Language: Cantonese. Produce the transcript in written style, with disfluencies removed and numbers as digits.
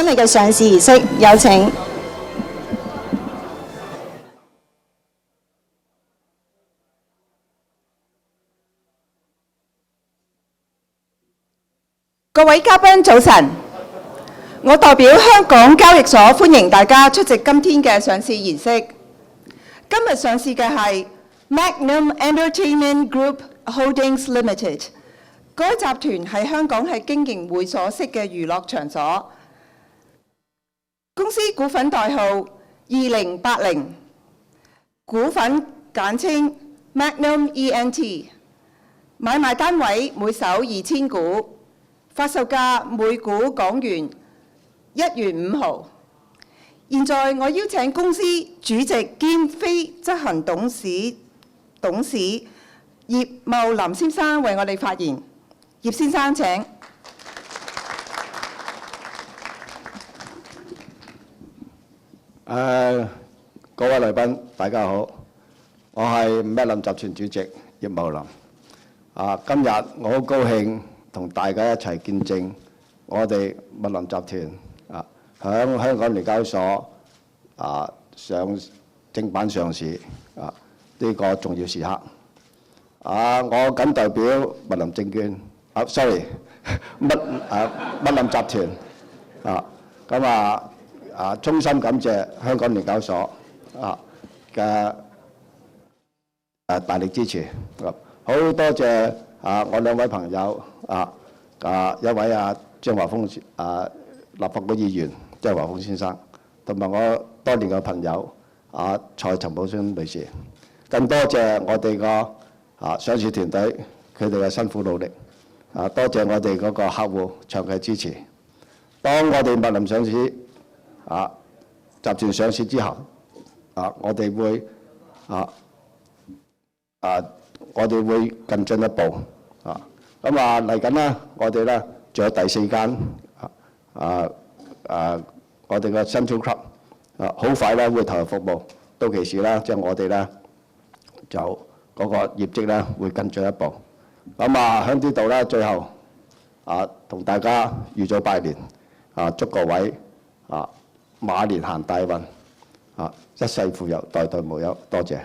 今日嘅上市儀式，有請各位嘉賓早晨。我代表香港交易所歡迎大家出席今天嘅上市儀式。今日上市嘅係 Magnum Entertainment Group Holdings Limited。該集團喺香港係經營會所式嘅娛樂場所。公司股份代號2080，股份簡稱 Magnum ENT， 買賣單位每手2000股，發售價每股港元1元5毫。現在我邀請公司主席兼非執行董事葉茂林先生為我哋發言。葉先生請。各位來賓，大家好，我係麥林集團主席葉茂林。今日我好高興同大家一齊見證我哋麥林集團響香港聯交所上正版上市呢個重要時刻。我謹代表麥林證券麥林集團衷心感謝香港聯交所嘅大力支持。好多謝我兩位朋友一位張華峰立法會議員張華峰先生，同埋我多年嘅朋友蔡陳寶宣女士。更多謝我哋個上市團隊佢哋嘅辛苦努力。多謝我哋嗰個客戶長期支持。當我哋麥林上市集團上市之後，我哋會更進一步。嚟緊咧，我哋咧仲有第4間我哋嘅 Central Club 好快咧會投入服務。到期時咧，即係我哋咧就嗰個業績咧會更進一步。喺呢度咧，最後同大家預早拜年，祝各位馬年行大運，一世富有，代代無憂。多謝。